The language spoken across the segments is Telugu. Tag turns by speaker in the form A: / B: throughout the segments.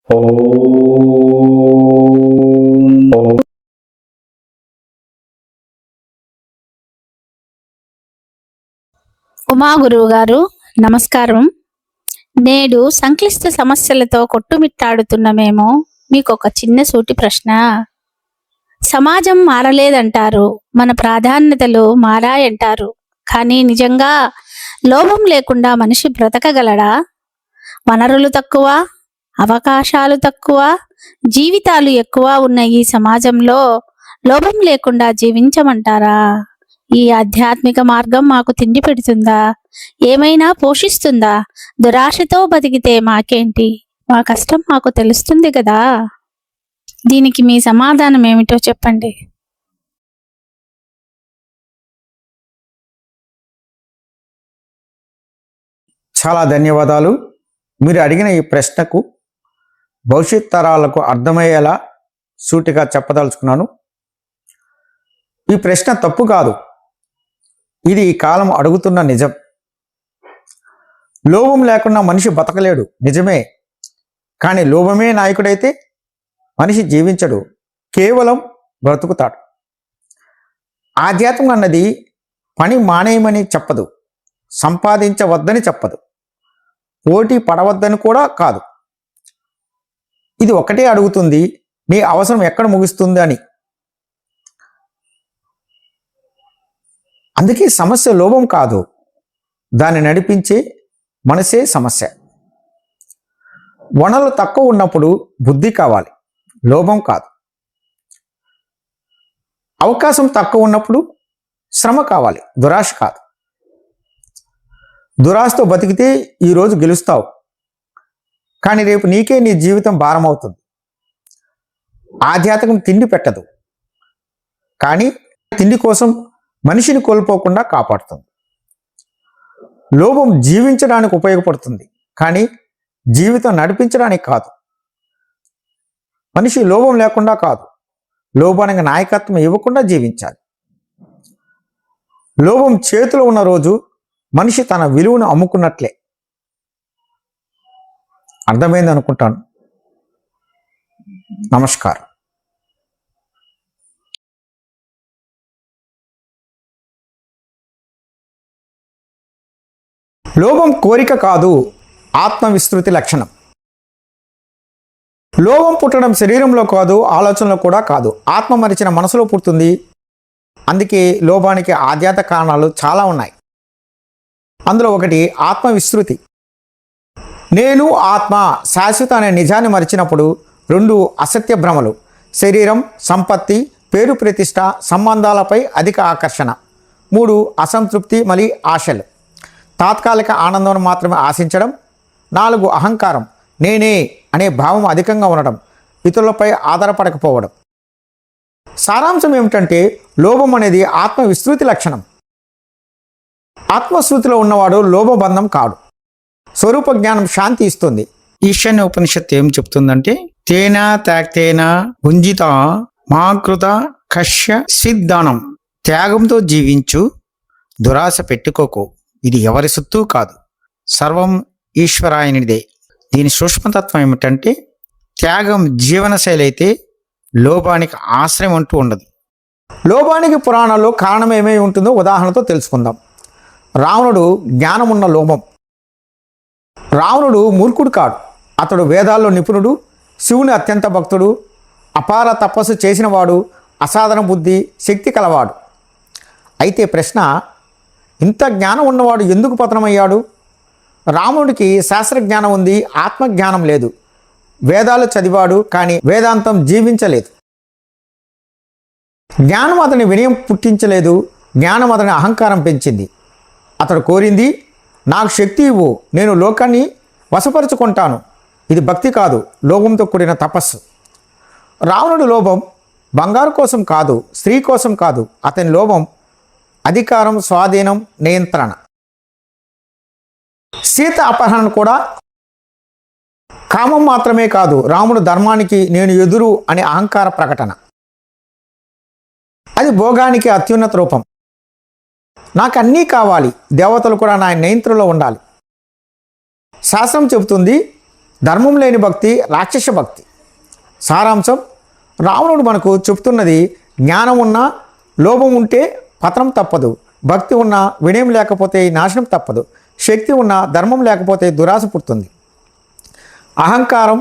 A: ఉమా గురువు గారు నమస్కారం. నేడు సంక్లిష్ట సమస్యలతో కొట్టుమిట్టాడుతున్న మేము మీకు ఒక చిన్న సూటి ప్రశ్న. సమాజం మారలేదంటారు, మన ప్రాధాన్యతలు మారాయంటారు. కానీ నిజంగా లోభం లేకుండా మనిషి బ్రతకగలడా? వనరులు తక్కువ, అవకాశాలు తక్కువ, జీవితాలు ఎక్కువ ఉన్న ఈ సమాజంలో లోభం లేకుండా జీవించమంటారా? ఈ ఆధ్యాత్మిక మార్గం మాకు తిండి పెడుతుందా? ఏమైనా పోషిస్తుందా? దురాశతో బతికితే మాకేంటి? మా కష్టం మాకు తెలుస్తుంది కదా. దీనికి మీ సమాధానం ఏమిటో చెప్పండి.
B: చాలా ధన్యవాదాలు. మీరు అడిగిన ఈ ప్రశ్నకు భవిష్యత్ తరాలకు అర్థమయ్యేలా సూటిగా చెప్పదలుచుకున్నాను. ఈ ప్రశ్న తప్పు కాదు, ఇది ఈ కాలం అడుగుతున్న నిజం. లోభం లేకుండా మనిషి బతకలేడు, నిజమే. కానీ లోభమే నాయకుడైతే మనిషి జీవించడు, కేవలం బ్రతుకుతాడు. ఆధ్యాత్మం అన్నది పని మానేయమని చెప్పదు, సంపాదించవద్దని చెప్పదు, పోటీ పడవద్దని కూడా కాదు. ఇది ఒకటే అడుగుతుంది, నీ అవసరం ఎక్కడ ముగుస్తుంది అని. అందుకే సమస్య లోభం కాదు, దాన్ని నడిపించే మనసే సమస్య. వనరులు తక్కువ ఉన్నప్పుడు బుద్ధి కావాలి, లోభం కాదు. అవకాశం తక్కువ ఉన్నప్పుడు శ్రమ కావాలి, దురాశ కాదు. దురాశతో బతికితే ఈరోజు గెలుస్తావు, కానీ రేపు నీకే నీ జీవితం భారం అవుతుంది. ఆధ్యాత్మికం తిండి పెట్టదు, కానీ తిండి కోసం మనిషిని కోల్పోకుండా కాపాడుతుంది. లోభం జీవించడానికి ఉపయోగపడుతుంది, కానీ జీవితం నడిపించడానికి కాదు. మనిషి లోభం లేకుండా కాదు, లోభానికి నాయకత్వం ఇవ్వకుండా జీవించాలి. లోభం చేతిలో ఉన్న రోజు మనిషి తన విలువను అమ్ముకున్నట్లే. అర్థమైంది అనుకుంటాను. నమస్కారం. లోభం కోరిక కాదు, ఆత్మవిస్తృతి లక్షణం. లోభం పుట్టడం శరీరంలో కాదు, ఆలోచనలో కూడా కాదు, ఆత్మ మరిచిన మనసులో పుడుతుంది. అందుకే లోభానికి ఆధ్యాత్మిక కారణాలు చాలా ఉన్నాయి. అందులో ఒకటి ఆత్మవిస్తృతి. నేను ఆత్మ శాశ్వత అనే నిజాన్ని మరిచినప్పుడు రెండు అసత్య భ్రమలు, శరీరం, సంపత్తి, పేరు ప్రతిష్ట, సంబంధాలపై అధిక ఆకర్షణ. 3 అసంతృప్తి మరియు ఆశలు, తాత్కాలిక ఆనందం మాత్రమే ఆశించడం. 4 అహంకారం, నేనే అనే భావం అధికంగా ఉండడం, ఇతరులపై ఆధారపడకపోవడం. సారాంశం ఏమిటంటే లోభం అనేది ఆత్మ విస్తృతి లక్షణం. ఆత్మశృతిలో ఉన్నవాడు లోభబంధం కాడు. స్వరూప జ్ఞానం శాంతి ఇస్తుంది. ఈశాన్య ఉపనిషత్తు ఏం చెప్తుందంటే, తేనా త్యాక్తేనా భుంజిత మాకృత కశ్య సిద్ధానం. త్యాగంతో జీవించు, దురాశ పెట్టుకోకు. ఇది ఎవరి సొత్తు కాదు, సర్వం ఈశ్వరాయనిదే. దీని సూక్ష్మతత్వం ఏమిటంటే, త్యాగం జీవనశైలి అయితే లోభానికి ఆశ్రయం అంటూ ఉండదు. లోభానికి పురాణాల్లో కారణం ఏమై ఉంటుందో ఉదాహరణతో తెలుసుకుందాం. రావణుడు జ్ఞానమున్న లోభం. రావణుడు మూర్ఖుడు కాడు, అతడు వేదాల్లో నిపుణుడు, శివుని అత్యంత భక్తుడు, అపార తపస్సు చేసినవాడు, అసాధారణ బుద్ధి, శక్తి కలవాడు. అయితే ప్రశ్న, ఇంత జ్ఞానం ఉన్నవాడు ఎందుకు పతనమయ్యాడు? రావణుడికి శాస్త్రజ్ఞానం ఉంది, ఆత్మజ్ఞానం లేదు. వేదాలు చదివాడు, కానీ వేదాంతం జీవించలేదు. జ్ఞానం అతని వినయం పుట్టించలేదు, జ్ఞానం అతని అహంకారం పెంచింది. అతడు కోరింది, నాకు శక్తి ఇవ్వు, నేను లోకాన్ని వశపరుచుకుంటాను. ఇది భక్తి కాదు, లోభంతో కూడిన తపస్సు. రావణుడి లోభం బంగారు కోసం కాదు, స్త్రీ కోసం కాదు. అతని లోభం అధికారం, స్వాధీనం, నియంత్రణ. సీత అపహరణ కూడా కామం మాత్రమే కాదు, రాముడు ధర్మానికి నేను ఎదురు అనే అహంకార ప్రకటన. అది భోగానికి అత్యున్నత రూపం. నాకు అన్నీ కావాలి, దేవతలు కూడా నా నియంత్రణలో ఉండాలి. శాస్త్రం చెబుతుంది, ధర్మం లేని భక్తి రాక్షస భక్తి. సారాంశం, రావణుడు మనకు చెప్తున్నది, జ్ఞానం ఉన్నా లోభం ఉంటే పతనం తప్పదు, భక్తి ఉన్నా వినయం లేకపోతే నాశనం తప్పదు, శక్తి ఉన్నా ధర్మం లేకపోతే దురాశ పుడుతుంది. అహంకారం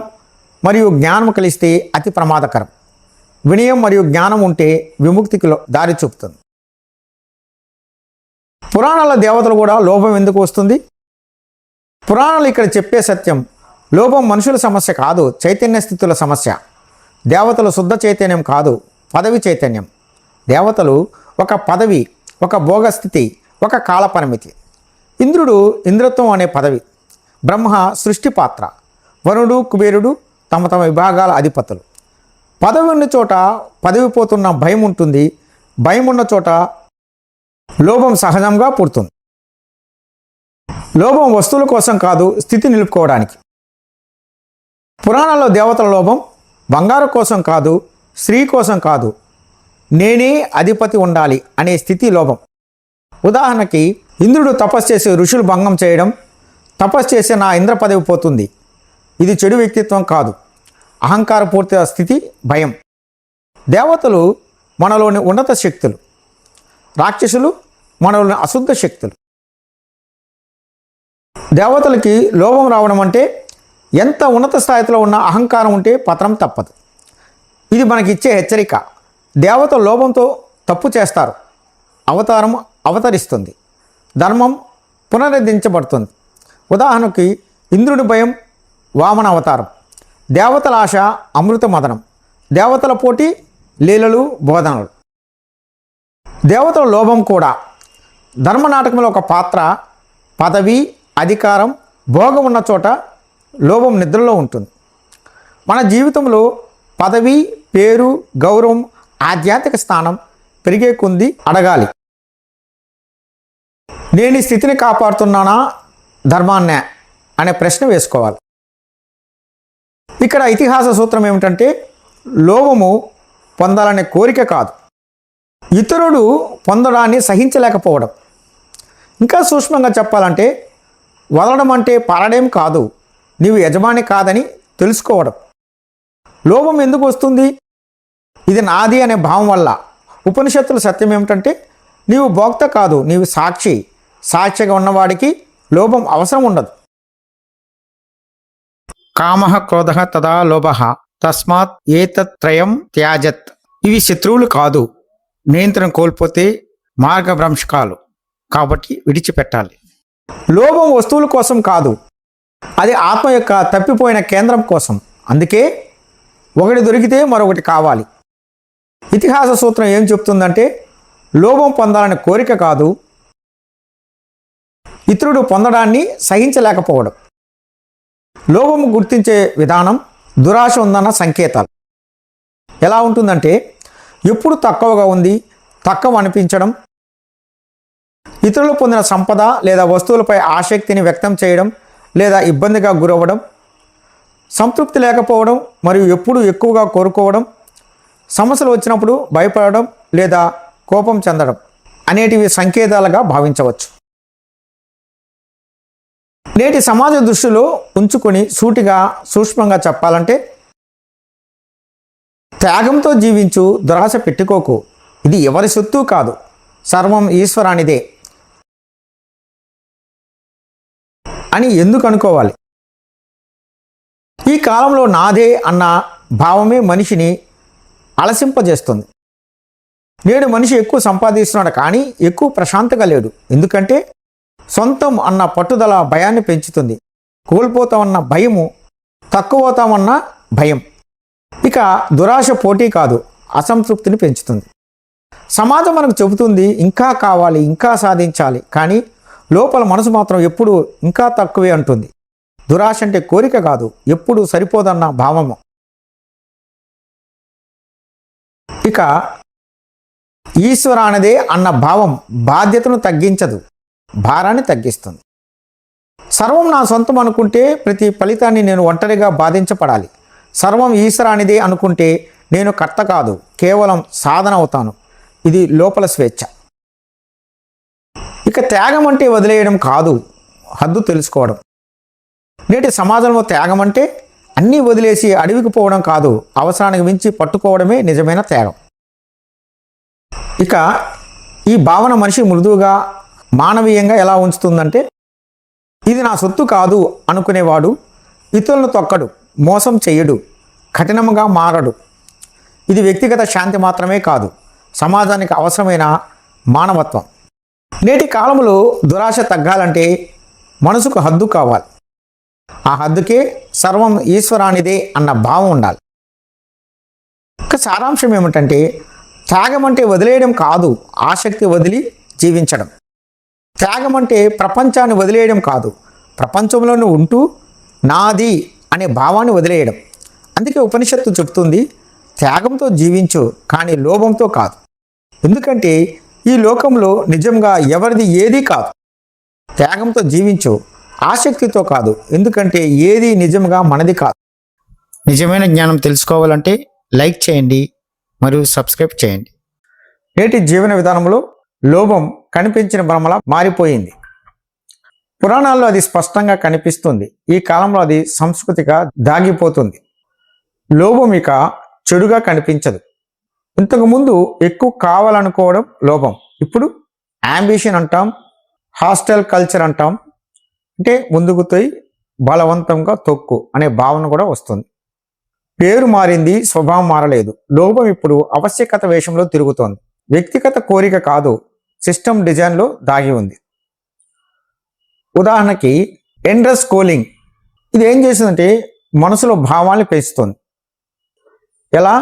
B: మరియు జ్ఞానం కలిస్తే అతి ప్రమాదకరం. వినయం మరియు జ్ఞానం ఉంటే విముక్తికి దారి చూపుతుంది. పురాణాల దేవతలు కూడా లోభం ఎందుకు వస్తుంది? పురాణాలు ఇక్కడ చెప్పే సత్యం, లోభం మనుషుల సమస్య కాదు, చైతన్య స్థితుల సమస్య. దేవతలు శుద్ధ చైతన్యం కాదు, పదవి చైతన్యం. దేవతలు ఒక పదవి, ఒక భోగస్థితి, ఒక కాలపరిమితి. ఇంద్రుడు ఇంద్రత్వం అనే పదవి, బ్రహ్మ సృష్టి పాత్ర, వరుణుడు కుబేరుడు తమ తమ విభాగాల అధిపతులు. పదవి ఉన్న చోట పదవి పోతున్న భయం ఉంటుంది, భయం ఉన్న చోట లోభం సహజంగా పుడుతుంది. లోభం వస్తువుల కోసం కాదు, స్థితి నిలుపుకోవడానికి. పురాణాల్లో దేవతల లోభం బంగారు కోసం కాదు, స్త్రీ కోసం కాదు, నేనే అధిపతి ఉండాలి అనే స్థితి లోభం. ఉదాహరణకి, ఇంద్రుడు తపస్సు చేసి ఋషులు భంగం చేయడం, తపస్సు చేసి నా ఇంద్ర పదవి పోతుంది. ఇది చెడు వ్యక్తిత్వం కాదు, అహంకార పూర్తి స్థితి, భయం. దేవతలు మనలోని ఉన్నత శక్తులు, రాక్షసులు మనలోని అశుద్ధ శక్తులు. దేవతలకి లోభం రావడం అంటే ఎంత ఉన్నత స్థాయిలో ఉన్న అహంకారం ఉంటే పతనం తప్పదు. ఇది మనకిచ్చే హెచ్చరిక. దేవతలు లోభంతో తప్పు చేస్తారు, అవతారం అవతరిస్తుంది, ధర్మం పునరుద్ధరించబడుతుంది. ఉదాహరణకి, ఇంద్రుడి భయం వామన అవతారం, దేవతల ఆశ అమృత మదనం, దేవతల పోటీ లీలలు బోధనలు. దేవతల లోభం కూడా ధర్మనాటకంలో ఒక పాత్ర. పదవి, అధికారం, భోగం ఉన్న చోట లోభం నిద్రలో ఉంటుంది. మన జీవితంలో పదవి, పేరు, గౌరవం, ఆధ్యాత్మిక స్థానం పెరిగే కొంది అడగాలి, నేను ఈ స్థితిని కాపాడుతున్నానా ధర్మాన్నే అనే ప్రశ్న వేసుకోవాలి. ఇక్కడ ఇతిహాస సూత్రం ఏమిటంటే, లోభము పొందాలనే కోరిక కాదు, ఇతరుడు పొందడాన్ని సహించలేకపోవడం. ఇంకా సూక్ష్మంగా చెప్పాలంటే, వదలడం అంటే పారడేం కాదు, నీవు యజమాని కాదని తెలుసుకోవడం. లోభం ఎందుకు వస్తుంది? ఇది నాది అనే భావం వల్ల. ఉపనిషత్తుల సత్యం ఏమిటంటే, నీవు భోక్త కాదు, నీవు సాక్షి. సాక్షిగా ఉన్నవాడికి లోభం అవసరం ఉండదు. కామః క్రోధః తదా లోభః తస్మాత్ ఏతత్త్రయం త్యాజత్. ఇవి శత్రువులు కాదు, నియంత్రణ కోల్పోతే మార్గభ్రంశకాలు, కాబట్టి విడిచిపెట్టాలి. లోభం వస్తువుల కోసం కాదు, అది ఆత్మ యొక్క తప్పిపోయిన కేంద్రం కోసం. అందుకే ఒకటి దొరికితే మరొకటి కావాలి. ఇతిహాస సూత్రం ఏం చెప్తుందంటే, లోభం పొందాలనే కోరిక కాదు, ఇతరుడు పొందడాన్ని సహించలేకపోవడం. లోభము గుర్తించే విధానం దురాశ ఉందన్న సంకేతాలు. ఎలా ఉంటుందంటే, ఎప్పుడు తక్కువగా ఉంది, తక్కువ అనిపించడం, ఇతరులు పొందిన సంపద లేదా వస్తువులపై ఆసక్తిని వ్యక్తం చేయడం లేదా ఇబ్బందిగా గురవ్వడం, సంతృప్తి లేకపోవడం మరియు ఎప్పుడు ఎక్కువగా కోరుకోవడం, సమస్యలు వచ్చినప్పుడు భయపడడం లేదా కోపం చెందడం అనేటివి సంకేతాలుగా భావించవచ్చు. నేటి సమాజ దృష్టిలో ఉంచుకొని సూటిగా సూక్ష్మంగా చెప్పాలంటే, త్యాగంతో జీవించు, దురాశ పెట్టుకోకు, ఇది ఎవరి సొత్తు కాదు, సర్వం ఈశ్వరానిదే అని ఎందుకు అనుకోవాలి? ఈ కాలంలో నాదే అన్న భావమే మనిషిని అలసింపజేస్తుంది. నేడు మనిషి ఎక్కువ సంపాదిస్తున్నాడు కానీ ఎక్కువ ప్రశాంతంగా లేడు. ఎందుకంటే సొంతం అన్న పట్టుదల భయాన్ని పెంచుతుంది. కోల్పోతామన్న భయము, తక్కువవుతామన్న భయం. ఇక దురాశ పోటీ కాదు, అసంతృప్తిని పెంచుతుంది. సమాజం మనకు చెబుతుంది ఇంకా కావాలి, ఇంకా సాధించాలి, కానీ లోపల మనసు మాత్రం ఎప్పుడు ఇంకా తక్కువే అంటుంది. దురాశ అంటే కోరిక కాదు, ఎప్పుడు సరిపోదన్న భావము. ఇక ఈశ్వరానిదే అన్న భావం బాధ్యతను తగ్గించదు, భారాన్ని తగ్గిస్తుంది. సర్వం నా సొంతం అనుకుంటే ప్రతి ఫలితాన్ని నేను ఒంటరిగా బాధించపడాలి. సర్వం ఈశ్వరానిదే అనుకుంటే నేను కర్త కాదు, కేవలం సాధన అవుతాను. ఇది లోపల స్వేచ్ఛ. ఇక త్యాగం అంటే వదిలేయడం కాదు, హద్దు తెలుసుకోవడం. నేటి సమాజంలో త్యాగం అంటే అన్నీ వదిలేసి అడవికి పోవడం కాదు, అవసరానికి మించి పట్టుకోవడమే నిజమైన త్యాగం. ఇక ఈ భావన మనిషి మృదువుగా మానవీయంగా ఎలా ఉంచుతుందంటే, ఇది నా సొత్తు కాదు అనుకునేవాడు ఇతరులను తొక్కడు, మోసం చెయ్యడు, కఠినంగా మారడు. ఇది వ్యక్తిగత శాంతి మాత్రమే కాదు, సమాజానికి అవసరమైన మానవత్వం. నేటి కాలంలో దురాశ తగ్గాలంటే మనసుకు హద్దు కావాలి. ఆ హద్దుకే సర్వం ఈశ్వరానిదే అన్న భావం ఉండాలి. ఇక సారాంశం ఏమిటంటే, త్యాగం అంటే వదిలేయడం కాదు, ఆసక్తి వదిలి జీవించడం. త్యాగం అంటే ప్రపంచాన్ని వదిలేయడం కాదు, ప్రపంచంలోనే ఉంటూ నాది అనే భావాన్ని వదిలేయడం. అందుకే ఉపనిషత్తు చెప్తుంది, త్యాగంతో జీవించు కానీ లోభంతో కాదు. ఎందుకంటే ఈ లోకంలో నిజంగా ఎవరిది ఏదీ కాదు. త్యాగంతో జీవించు, ఆసక్తితో కాదు, ఎందుకంటే ఏది నిజంగా మనది కాదు. నిజమైన జ్ఞానం తెలుసుకోవాలంటే లైక్ చేయండి మరియు సబ్స్క్రైబ్ చేయండి. నేటి జీవన విధానంలో లోభం కనిపించిన భ్రమలా మారిపోయింది. పురాణాల్లో అది స్పష్టంగా కనిపిస్తుంది, ఈ కాలంలో అది సంస్కృతిగా దాగిపోతుంది. లోభం ఇక చెడుగా కనిపించదు. ఇంతకుముందు ఎక్కువ కావాలనుకోవడం లోభం, ఇప్పుడు యాంబిషన్ అంటాం, హాస్టల్ కల్చర్ అంటాం. అంటే ముందుకు తోయి బలవంతంగా తొక్కు అనే భావన కూడా వస్తుంది. పేరు మారింది, స్వభావం మారలేదు. లోభం ఇప్పుడు ఆవశ్యకత వేషంలో తిరుగుతోంది. వ్యక్తిగత కోరిక కాదు, సిస్టమ్ డిజైన్లో దాగి ఉంది. ఉదాహరణకి ఎండ్రెస్ స్క్రోలింగ్. ఇది ఏం చేస్తుందంటే మనసులో భావాన్ని పెంచుతుంది. ఎలా?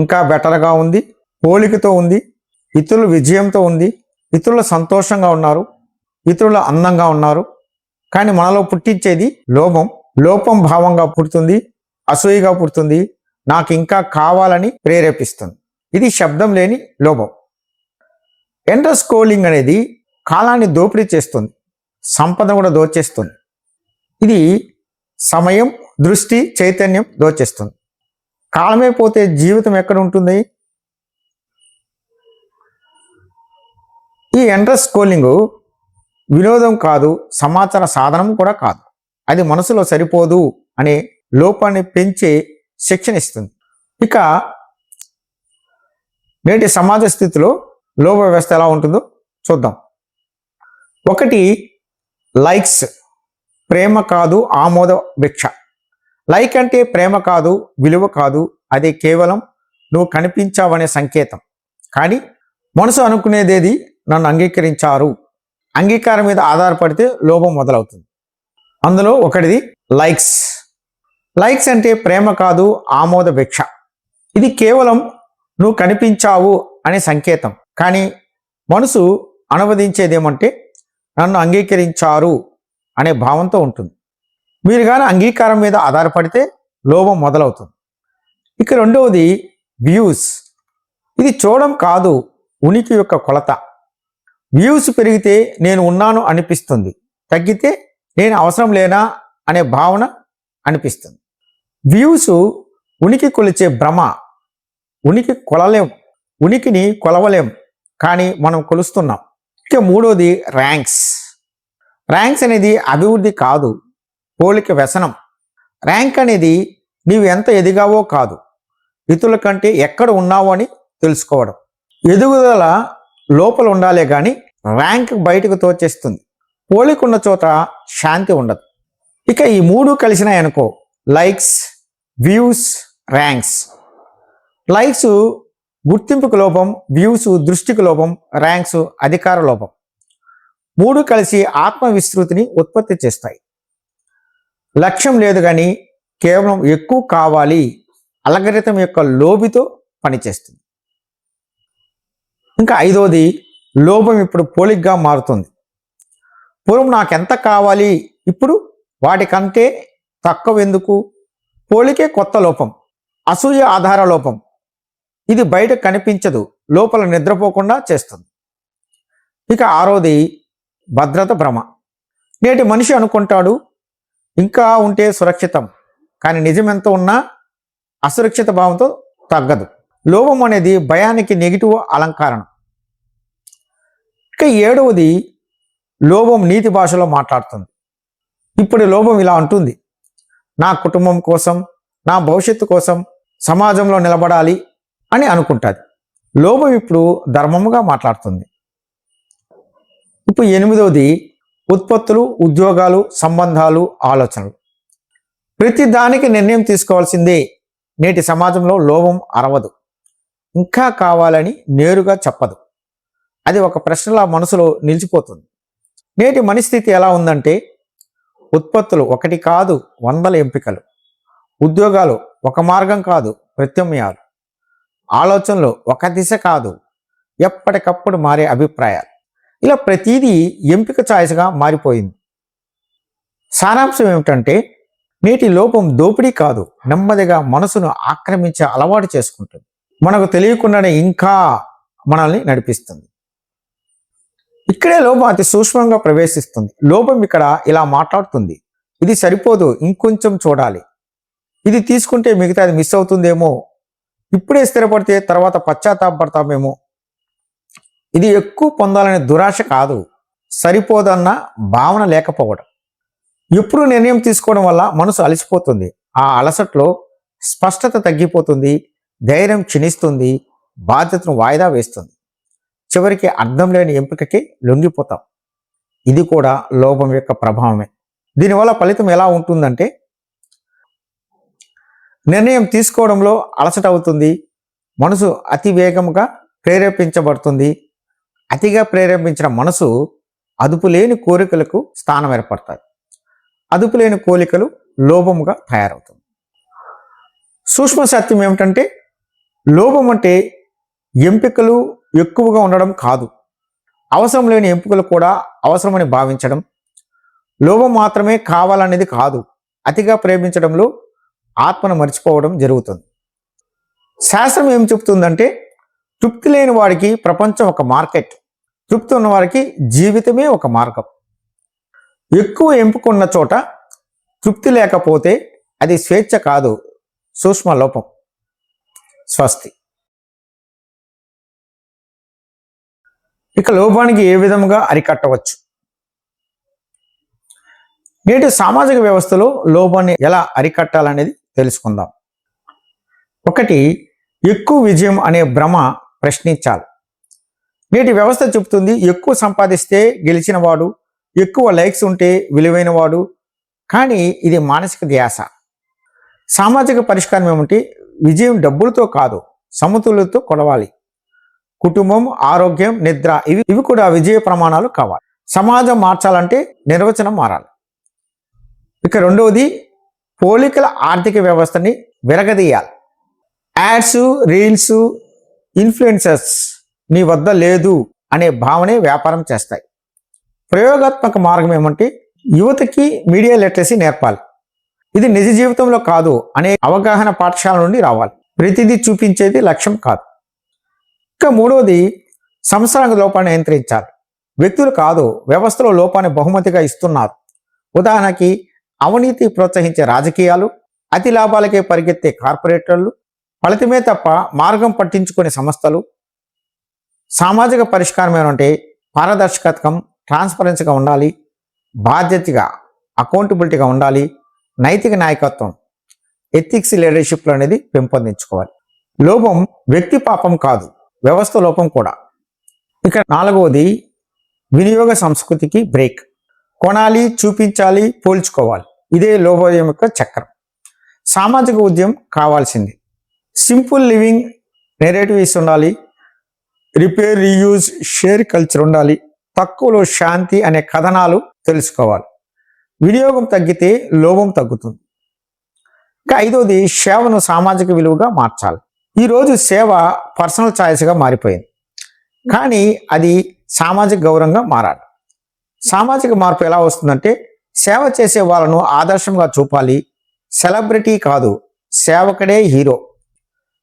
B: ఇంకా బెటర్గా ఉంది, పోలికతో ఉంది, ఇతరుల విజయంతో ఉంది, ఇతరుల సంతోషంగా ఉన్నారు, ఇతరుల అందంగా ఉన్నారు. కానీ మనలో పుట్టించేది లోభం. లోపం భావంగా పుడుతుంది, అసూయగా పుడుతుంది, నాకు ఇంకా కావాలని ప్రేరేపిస్తుంది. ఇది శబ్దం లేని లోభం. ఎండ్రెస్ స్క్రోలింగ్ అనేది కాలాన్ని దోపిడీ చేస్తుంది, సంపద కూడా దోచేస్తుంది. ఇది సమయం, దృష్టి, చైతన్యం దోచేస్తుంది. కాలమే పోతే జీవితం ఎక్కడ ఉంటుంది? ఈ ఎండ్రెస్ స్క్రోలింగ్ వినోదం కాదు, సమాచార సాధనం కూడా కాదు. అది మనసులో సరిపోదు అనే లోపాన్ని పెంచే శిక్షణ ఇస్తుంది. ఇక నేటి సమాజ స్థితిలో లోభ వ్యవస్థ ఎలా ఉంటుందో చూద్దాం. ఒకటి, లైక్స్. ప్రేమ కాదు, ఆమోద భిక్ష. లైక్ అంటే ప్రేమ కాదు, విలువ కాదు, అది కేవలం నువ్వు కనిపించావనే సంకేతం. కానీ మనసు అనుకునేదేది నన్ను అంగీకరించారు. అంగీకారం మీద ఆధారపడితే లోభం మొదలవుతుంది. అందులో ఒకటిది లైక్స్. లైక్స్ అంటే ప్రేమ కాదు, ఆమోద భిక్ష. ఇది కేవలం నువ్వు కనిపించావు అనే సంకేతం. కానీ మనసు అనువదించేదేమంటే నన్ను అంగీకరించారు అనే భావంతో ఉంటుంది. మీరు కానీ అంగీకారం మీద ఆధారపడితే లోభం మొదలవుతుంది. ఇక రెండవది వ్యూస్. ఇది చూడడం కాదు, ఉనికి యొక్క కొలత. వ్యూస్ పెరిగితే నేను ఉన్నాను అనిపిస్తుంది, తగ్గితే నేను అవసరం లేనా అనే భావన అనిపిస్తుంది. వ్యూస్ ఉనికి కొలిచే భ్రమ. ఉనికి కొలలేం, ఉనికిని కొలవలేం, కానీ మనం కొలుస్తున్నాం. ఇక మూడోది ర్యాంక్స్. ర్యాంక్స్ అనేది అభివృద్ధి కాదు, పోలిక వ్యసనం. ర్యాంక్ అనేది నీవు ఎంత ఎదిగావో కాదు, ఇతరుల కంటే ఎక్కడ ఉన్నావో అని తెలుసుకోవడం. ఎదుగుదల లోపల ఉండాలే కానీ ర్యాంక్ బయటకు తోచేస్తుంది. పోలిక ఉన్న చోట శాంతి ఉండదు. ఇక ఈ మూడు కలిసినాయనుకో, లైక్స్, వ్యూస్, ర్యాంక్స్. లైక్స్ గుర్తింపుకు లోపం, వ్యూస్ దృష్టికి లోపం, ర్యాంక్స్ అధికార లోపం. మూడు కలిసి ఆత్మ విస్తృతిని ఉత్పత్తి చేస్తాయి. లక్ష్యం లేదు కానీ కేవలం ఎక్కువ కావాలి అల్గరిథం యొక్క లోబితో పనిచేస్తుంది. ఇంకా ఐదోది, లోభం ఇప్పుడు పోలికగా మారుతుంది. పూర్వం నాకెంత కావాలి, ఇప్పుడు వాటికంటే తక్కువ ఎందుకు? పోలికే కొత్త లోపం, అసూయ ఆధార లోపం. ఇది బయట కనిపించదు, లోపల నిద్రపోకుండా చేస్తుంది. ఇక ఆరోది, భద్రత భ్రమ. నేటి మనిషి అనుకుంటాడు ఇంకా ఉంటే సురక్షితం, కానీ నిజం ఎంత ఉన్నా అసురక్షిత భావంతో తగ్గదు. లోభం అనేది భయానికి నెగిటివ్ అలంకరణ. ఇక ఏడవది, లోభం నీతి భాషలో మాట్లాడుతుంది. ఇప్పుడు లోభం ఇలా అంటుంది, నా కుటుంబం కోసం, నా భవిష్యత్తు కోసం సమాజంలో నిలబడాలి అని అనుకుంటుంది. లోభం ఇప్పుడు ధర్మముగా మాట్లాడుతుంది. ఇప్పుడు ఎనిమిదవది ఉత్పత్తులు, ఉద్యోగాలు, సంబంధాలు, ఆలోచనలు. ప్రతి దానికి నిర్ణయం తీసుకోవాల్సిందే. నేటి సమాజంలో లోభం అరవదు, ఇంకా కావాలని నేరుగా చెప్పదు. అది ఒక ప్రశ్నలా మనసులో నిలిచిపోతుంది. నేటి మనస్థితి ఎలా ఉందంటే, ఉత్పత్తులు ఒకటి కాదు 100 ఎంపికలు, ఉద్యోగాలు ఒక మార్గం కాదు ప్రత్యామ్నాయాలు, ఆలోచనలు ఒక దిశ కాదు ఎప్పటికప్పుడు మారే అభిప్రాయాలు. ఇలా ప్రతిదీ ఎంపిక ఛాయిస్గా మారిపోయింది. సారాంశం ఏమిటంటే, నేటి లోపం దోపిడీ కాదు, నెమ్మదిగా మనసును ఆక్రమించే అలవాటు చేసుకుంటుంది. మనకు తెలియకుండానే ఇంకా మనల్ని నడిపిస్తుంది. ఇక్కడే లోపం అతి సూక్ష్మంగా ప్రవేశిస్తుంది. లోపం ఇక్కడ ఇలా మాట్లాడుతుంది: ఇది సరిపోదు, ఇంకొంచెం చూడాలి, ఇది తీసుకుంటే మిగతాది మిస్ అవుతుందేమో, ఇప్పుడే స్థిరపడితే తర్వాత పశ్చాత్తాపడతామేమో. ఇది ఎక్కువ పొందాలనే దురాశ కాదు, సరిపోదన్న భావన లేకపోవడం. ఎప్పుడు నిర్ణయం తీసుకోవడం వల్ల మనసు అలసిపోతుంది. ఆ అలసట్లో స్పష్టత తగ్గిపోతుంది, ధైర్యం క్షీణిస్తుంది, బాధ్యతను వాయిదా వేస్తుంది. చివరికి అర్థం లేని ఎంపికకి లొంగిపోతాం. ఇది కూడా లోభం యొక్క ప్రభావమే. దీనివల్ల ఫలితం ఎలా ఉంటుందంటే, నిర్ణయం తీసుకోవడంలో అలసట అవుతుంది, మనసు అతి వేగంగా ప్రేరేపించబడుతుంది. అతిగా ప్రేరేపించిన మనసు అదుపులేని కోరికలకు స్థానం ఏర్పడుతుంది. అదుపులేని కోరికలు లోభముగా తయారవుతుంది. సూక్ష్మ సత్యం ఏమిటంటే, లోభం అంటే ఎంపికలు ఎక్కువగా ఉండడం కాదు, అవసరం లేని ఎంపికలు కూడా అవసరమని భావించడం. లోభం మాత్రమే కావాలనేది కాదు, అతిగా ప్రేమించడంలో ఆత్మను మర్చిపోవడం జరుగుతుంది. శాస్త్రం ఏం చెప్తుందంటే, తృప్తి లేని వాడికి ప్రపంచం ఒక మార్కెట్, తృప్తి ఉన్న వారికి జీవితమే ఒక మార్గం. ఎక్కువ ఎంపిక ఉన్న చోట తృప్తి లేకపోతే అది స్వేచ్ఛ కాదు, సూక్ష్మ లోపం. స్వస్తి. ఇక లోపానికి ఏ విధంగా అరికట్టవచ్చు? నేటి సామాజిక వ్యవస్థలో లోపాన్ని ఎలా అరికట్టాలనేది తెలుసుకుందాం. ఒకటి, ఎక్కువ విజయం అనే భ్రమ ప్రశ్నించాలి. నేటి వ్యవస్థ చెబుతుంది, ఎక్కువ సంపాదిస్తే గెలిచిన వాడు, ఎక్కువ లైక్స్ ఉంటే విలువైన వాడు. కానీ ఇది మానసిక ధ్యాస. సామాజిక పరిష్కారం ఏమిటి? విజయం డబ్బులతో కాదు, సమతుల్యతతో కొలవాలి. కుటుంబం, ఆరోగ్యం, నిద్ర ఇవి కూడా విజయ ప్రమాణాలు కావాలి. సమాజం మార్చాలంటే నిర్వచనం మారాలి. ఇక రెండవది, పోలికల ఆర్థిక వ్యవస్థని విరగదీయాలి. యాడ్స్, రీల్స్, ఇన్ఫ్లుయెన్సర్స్ నీ వద్ద లేదు అనే భావనే వ్యాపారం చేస్తాయి. ప్రయోగాత్మక మార్గం ఏమంటే, యువతకి మీడియా లిటరసీ నేర్పాలి. ఇది నిజ జీవితంలో కాదు అనే అవగాహన పాఠశాల నుండి రావాలి. ప్రతిదీ చూపించేది లక్ష్యం కాదు. ఇక మూడవది, సంస్థల లోపాన్ని నియంత్రించాలి. వ్యక్తులు కాదు, వ్యవస్థలో లోపాన్ని బహుమతిగా ఇస్తున్నారు. ఉదాహరణకి, అవినీతి ప్రోత్సహించే రాజకీయాలు, అతి లాభాలకే పరిగెత్తే కార్పొరేటర్లు, ఫలితమే తప్ప మార్గం పట్టించుకునే సంస్థలు. సామాజిక పరిష్కారం ఏమంటే, పారదర్శకత్వం, ట్రాన్స్పరెన్సీగా ఉండాలి, బాధ్యతగా అకౌంటబిలిటీగా ఉండాలి, నైతిక నాయకత్వం, ఎథిక్స్, లీడర్షిప్ అనేది పెంపొందించుకోవాలి. లోపం వ్యక్తి పాపం కాదు, వ్యవస్థ లోపం కూడా. ఇక నాలుగవది, వినియోగ సంస్కృతికి బ్రేక్. కొనాలి, చూపించాలి, పోల్చుకోవాలి. ఇదే లోపం యొక్క చక్రం. సామాజిక ఉద్యమం కావాల్సింది. సింపుల్ లివింగ్ నెరేటివ్స్ ఉండాలి, రిపేర్, రీయూజ్, షేర్ కల్చర్ ఉండాలి, తక్కువలో శాంతి అనే కథనాలు తెలుసుకోవాలి. వినియోగం తగ్గితే లోభం తగ్గుతుంది. ఇక ఐదవది, సేవను సామాజిక విలువగా మార్చాలి. ఈరోజు సేవ పర్సనల్ ఛాయిస్గా మారిపోయింది, కానీ అది సామాజిక గౌరవంగా మారాలి. సామాజిక మార్పు ఎలా వస్తుందంటే, సేవ చేసే వాళ్ళను ఆదర్శంగా చూపాలి. సెలబ్రిటీ కాదు, సేవకుడే హీరో.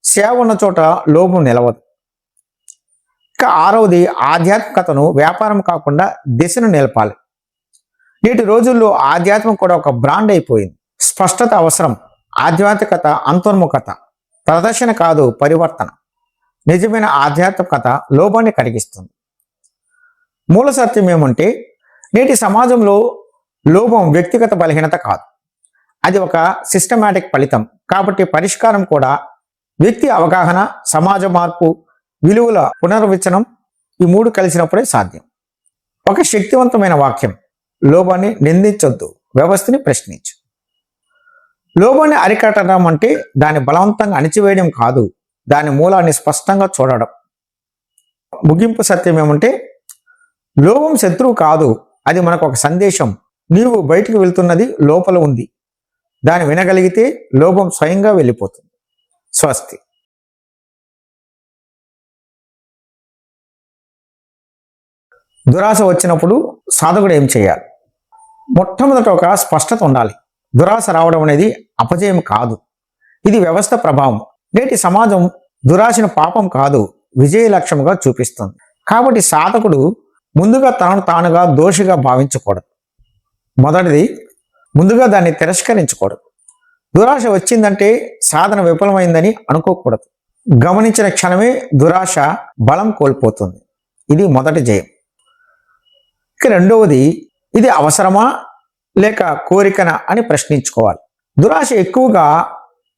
B: సేవ ఉన్న చోట లోభం నిలవదు. ఇక ఆరవది, ఆధ్యాత్మికతను వ్యాపారం కాకుండా దిశను నిలపాలి. నేటి రోజుల్లో ఆధ్యాత్మం కూడా ఒక బ్రాండ్ అయిపోయింది. స్పష్టత అవసరం. ఆధ్యాత్మికత అంతర్ముఖత, ప్రదర్శన కాదు పరివర్తన. నిజమైన ఆధ్యాత్మికత లోపాన్ని కరిగిస్తుంది. మూల సత్యం ఏమంటే, నేటి సమాజంలో లోపం వ్యక్తిగత బలహీనత కాదు, అది ఒక సిస్టమాటిక్ ఫలితం. కాబట్టి పరిష్కారం కూడా వ్యక్తి అవగాహన, సమాజ మార్పు, విలువల పునర్విచనం ఈ మూడు కలిసినప్పుడే సాధ్యం. ఒక శక్తివంతమైన వాక్యం: లోభాన్ని నిందించొద్దు, వ్యవస్థని ప్రశ్నించు. లోభాన్ని అరికట్టడం అంటే దాన్ని బలవంతంగా అణిచివేయడం కాదు, దాని మూలాన్ని స్పష్టంగా చూడడం. ముగింపు సత్యం ఏమంటే, లోభం శత్రువు కాదు, అది మనకు ఒక సందేశం. నీవు బయటికి వెళ్తున్నది లోపల ఉంది. దాన్ని వినగలిగితే లోభం స్వయంగా వెళ్ళిపోతుంది. స్వస్తి. దురాశ వచ్చినప్పుడు సాధకుడు ఏం చేయాలి? మొట్టమొదట ఒక స్పష్టత ఉండాలి. దురాశ రావడం అనేది అపజయం కాదు, ఇది వ్యవస్థ ప్రభావం. నేటి సమాజం దురాశను పాపం కాదు, విజయ లక్ష్యముగా చూపిస్తుంది. కాబట్టి సాధకుడు ముందుగా తనను తానుగా దోషిగా భావించకూడదు. మొదటిది, ముందుగా దాన్ని తిరస్కరించకూడదు. దురాశ వచ్చిందంటే సాధన విఫలమైందని అనుకోకూడదు. గమనించిన క్షణమే దురాశ బలం కోల్పోతుంది. ఇది మొదటి జయం. ఇక రెండవది, ఇది అవసరమా లేక కోరికన అని ప్రశ్నించుకోవాలి. దురాశ ఎక్కువగా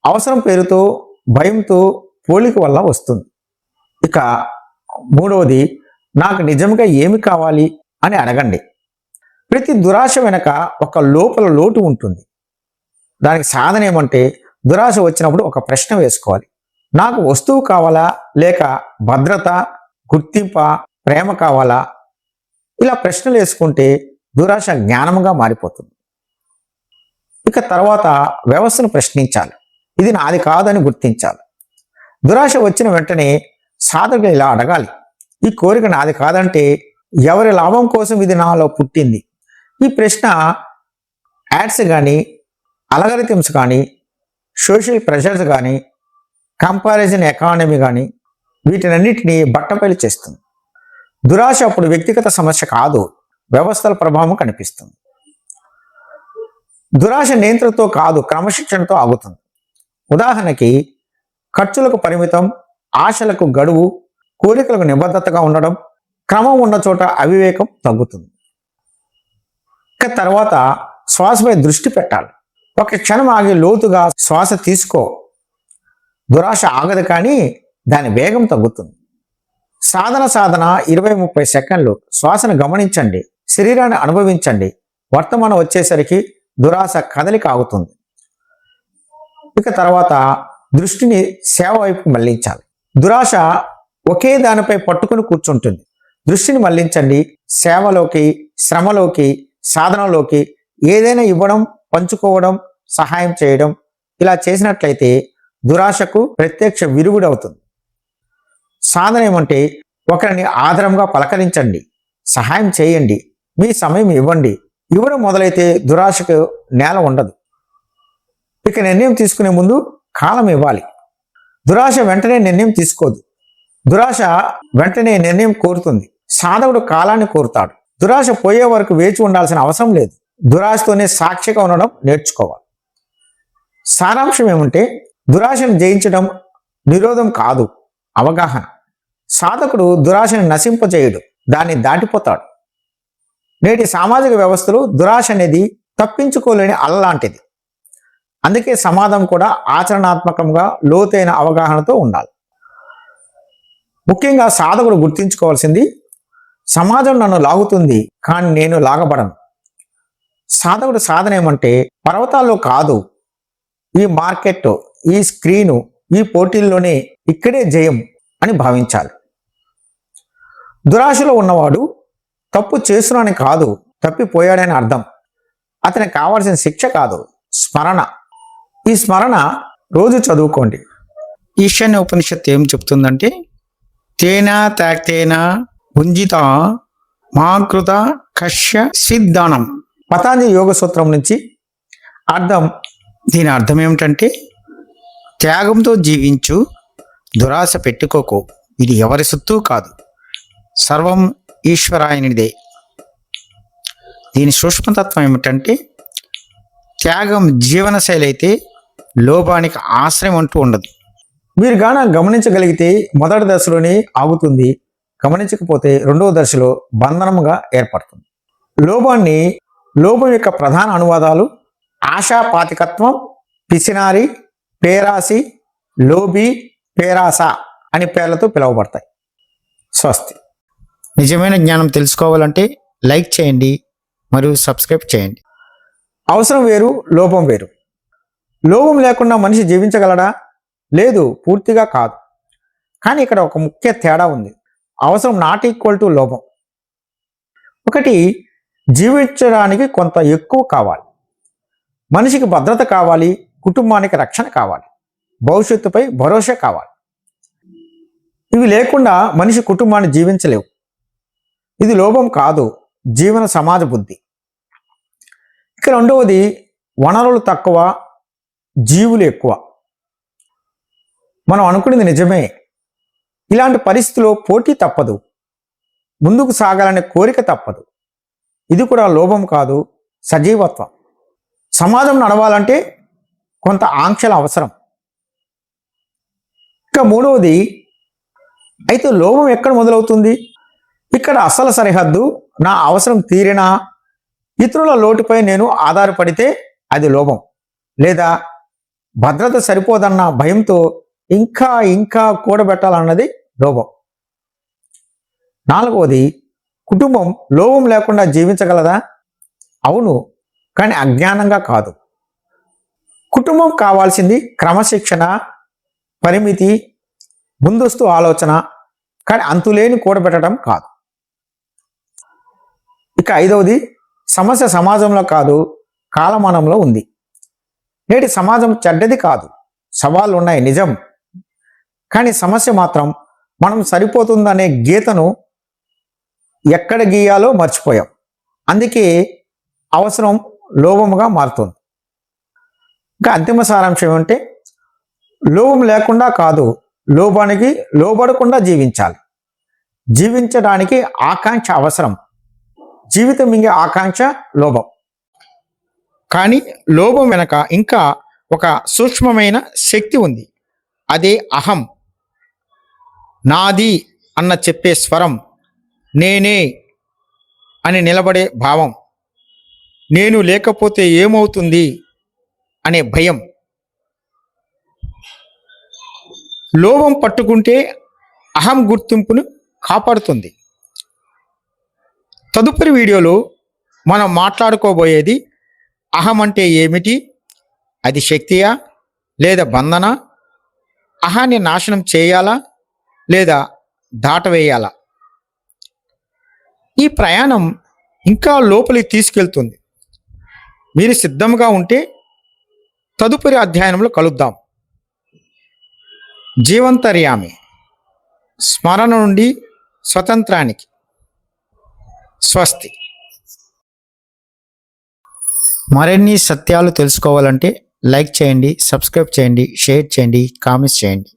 B: అవసరం పేరుతో, భయంతో, పోలిక వల్ల వస్తుంది. ఇక మూడవది, నాకు నిజంగా ఏమి కావాలి అని అడగండి. ప్రతి దురాశ వెనక ఒక లోపల లోటు ఉంటుంది. దానికి సాధన ఏమంటే, దురాశ వచ్చినప్పుడు ఒక ప్రశ్న వేసుకోవాలి. నాకు వస్తువు కావాలా లేక భద్రత, గుర్తింప, ప్రేమ కావాలా? ఇలా ప్రశ్నలు వేసుకుంటే దురాశ జ్ఞానముగా మారిపోతుంది. ఇక తర్వాత వ్యవస్థను ప్రశ్నించాలి. ఇది నాది కాదని గుర్తించాలి. దురాశ వచ్చిన వెంటనే సాధకులు ఇలా అడగాలి: ఈ కోరిక నాది కాదంటే ఎవరి లాభం కోసం ఇది నాలో పుట్టింది? ఈ ప్రశ్న యాడ్స్ కానీ, అల్గారిథమ్స్ కానీ, సోషల్ ప్రెషర్స్ కానీ, కంపారిజన్ ఎకానమీ కానీ వీటినన్నిటినీ బట్టబయలు చేస్తుంది. దురాశ అప్పుడు వ్యక్తిగత సమస్య కాదు, వ్యవస్థల ప్రభావం కనిపిస్తుంది. దురాశ నియంత్రణతో కాదు, క్రమశిక్షణతో ఆగుతుంది. ఉదాహరణకి, ఖర్చులకు పరిమితం, ఆశలకు గడువు, కోరికలకు నిబద్ధతగా ఉండడం, క్రమం ఉన్న చోట అవివేకం తగ్గుతుంది. ఇక తర్వాత శ్వాసపై దృష్టి పెట్టాలి. ఒక క్షణం ఆగి లోతుగా శ్వాస తీసుకో. దురాశ ఆగదు, కానీ దాని వేగం తగ్గుతుంది. సాధన 20-30 సెకండ్లు శ్వాసను గమనించండి, శరీరాన్ని అనుభవించండి. వర్తమానం వచ్చేసరికి దురాశ కదలిక ఆగుతుంది. ఇక తర్వాత దృష్టిని సేవ వైపు మళ్లించాలి. దురాశ ఒకే దానిపై పట్టుకుని కూర్చుంటుంది. దృష్టిని మళ్లించండి. సేవలోకి, శ్రమలోకి, సాధనలోకి. ఏదైనా ఇవ్వడం, పంచుకోవడం, సహాయం చేయడం. ఇలా చేసినట్లయితే దురాశకు ప్రత్యక్ష విరుగుడవుతుంది. సాధన ఏమంటే, ఒకరిని ఆదరంగా పలకరించండి, సహాయం చేయండి, మీ సమయం ఇవ్వండి. ఇవ్వడం మొదలైతే దురాశకు నేల ఉండదు. ఇక నిర్ణయం తీసుకునే ముందు కాలం ఇవ్వాలి. దురాశ వెంటనే నిర్ణయం తీసుకోదు. దురాశ వెంటనే నిర్ణయం కోరుతుంది. సాధకుడు కాలాన్ని కోరుతాడు. దురాశ పోయే వరకు వేచి ఉండాల్సిన అవసరం లేదు. దురాశతోనే సాక్షిగా ఉండడం నేర్చుకోవాలి. సారాంశం ఏమంటే, దురాశను జయించడం నిరోధం కాదు, అవగాహన. సాధకుడు దురాశను నశింపజేయడు, దాన్ని దాటిపోతాడు. నేటి సామాజిక వ్యవస్థలో దురాశ అనేది తప్పించుకోలేని అలలాంటిది. అందుకే సమాజం కూడా ఆచరణాత్మకంగా లోతైన అవగాహనతో ఉండాలి. ముఖ్యంగా సాధకుడు గుర్తించుకోవాల్సింది, సమాజం నన్ను లాగుతుంది కానీ నేను లాగబడను. సాధకుడు సాధన ఏమంటే, పర్వతాల్లో కాదు, ఈ మార్కెట్, ఈ స్క్రీను, ఈ పోటీల్లోనే ఇక్కడే జయం అని భావించాలి. దురాశలో ఉన్నవాడు తప్పు చేస్తున్నాడని కాదు, తప్పిపోయాడని అర్థం. అతనికి కావాల్సిన శిక్ష కాదు, స్మరణ. ఈ స్మరణ రోజు చదువుకోండి. ఈశాన్య ఉపనిషత్తు ఏం చెప్తుందంటే, తేనా త్యాక్తేనా భుంజిత మాకృత కశ్య సిద్ధానం. పతాంజలి యోగ సూత్రం నుంచి అర్థం. దీని అర్థం ఏమిటంటే, త్యాగంతో జీవించు, దురాశ పెట్టుకోకు, ఇది ఎవరి సొత్తు కాదు, సర్వం ఈశ్వరాయనిదే. దీని సూక్ష్మతత్వం ఏమిటంటే, త్యాగం జీవనశైలి అయితే లోభానికి ఆశ్రయం అంటూ ఉండదు. మీరు గాన గమనించగలిగితే మొదటి దశలోనే ఆగుతుంది, గమనించకపోతే రెండవ దశలో బంధనముగా ఏర్పడుతుంది. లోభం యొక్క ప్రధాన అనువాదాలు ఆశాపాతికత్వం, పిసినారి, పేరాసి, లోబి, పేరాస అని పేర్లతో పిలువబడతాయి. స్వస్తి. నిజమైన జ్ఞానం తెలుసుకోవాలంటే లైక్ చేయండి మరియు సబ్స్క్రైబ్ చేయండి. అవసరం వేరు, లోపం వేరు. లోపం లేకుండా మనిషి జీవించగలడా? లేదు, పూర్తిగా కాదు. కానీ ఇక్కడ ఒక ముఖ్య తేడా ఉంది. అవసరం నాట్ ఈక్వల్ టు లోపం. ఒకటి, జీవించడానికి కొంత ఎక్కువ కావాలి. మనిషికి భద్రత కావాలి, కుటుంబానికి రక్షణ కావాలి, భవిష్యత్తుపై భరోసా కావాలి. ఇవి లేకుండా మనిషి కుటుంబాన్ని జీవించలేవు. ఇది లోపం కాదు, జీవన సమాజ బుద్ధి. ఇక రెండవది, వనరులు తక్కువ, జీవులు ఎక్కువ. మనం అనుకునేది నిజమే. ఇలాంటి పరిస్థితిలో పోటీ తప్పదు, ముందుకు సాగాలనే కోరిక తప్పదు. ఇది కూడా లోపం కాదు, సజీవత్వం. సమాజం నడవాలంటే కొంత ఆంక్షల అవసరం. ఇక మూడవది, అయితే లోపం ఎక్కడ మొదలవుతుంది? ఇక్కడ అసలు సరిహద్దు నా అవసరం తీరినా ఇతరుల లోటుపై నేను ఆధారపడితే అది లోపం. లేదా భద్రత సరిపోదన్న భయంతో ఇంకా ఇంకా కూడబెట్టాలన్నది లోపం. నాలుగవది, కుటుంబం లోపం లేకుండా జీవించగలదా? అవును, కానీ అజ్ఞానంగా కాదు. కుటుంబం కావాల్సింది క్రమశిక్షణ, పరిమితి, ముందస్తు ఆలోచన, కానీ అంతులేని కూడబెట్టడం కాదు. ఇక ఐదవది, సమస్య సమాజంలో కాదు, కాలమానంలో ఉంది. నేటి సమాజం చెడ్డది కాదు, సవాళ్ళు ఉన్నాయి నిజం. కానీ సమస్య మాత్రం మనం సరిపోతుందనే గీతను ఎక్కడ గీయాలో మర్చిపోయాం. అందుకే అవసరం లోపముగా మారుతుంది. ఇంకా అంతిమ సారాంశం ఏమంటే, లోపం లేకుండా కాదు, లోపానికి లోబడకుండా జీవించాలి. జీవించడానికి ఆకాంక్ష అవసరం. జీవితం మింగే ఆకాంక్ష లోపం. కానీ లోపం వెనక ఇంకా ఒక సూక్ష్మమైన శక్తి ఉంది. అదే అహం. నాది అన్న చెప్పే స్వరం, నేనే అని నిలబడే భావం, నేను లేకపోతే ఏమవుతుంది అనే భయం. లోపం పట్టుకుంటే అహం గుర్తింపును కాపాడుతుంది. తదుపరి వీడియోలో మనం మాట్లాడుకోబోయేది అహం అంటే ఏమిటి, అది శక్తియా లేదా బంధన, అహాన్ని నాశనం చేయాలా లేదా దాటవేయాలా? ఈ ప్రయాణం ఇంకా లోపలికి తీసుకెళ్తుంది. మీరు సిద్ధంగా ఉంటే తదుపరి అధ్యాయంలో కలుద్దాం. జీవంతర్యామి, స్మరణ నుండి స్వతంత్రానికి. స్వస్తి. మరిన్ని సత్యాలు తెలుసుకోవాలంటే లైక్ చేయండి, సబ్స్క్రైబ్ చేయండి, షేర్ చేయండి, కామెంట్స్ చేయండి.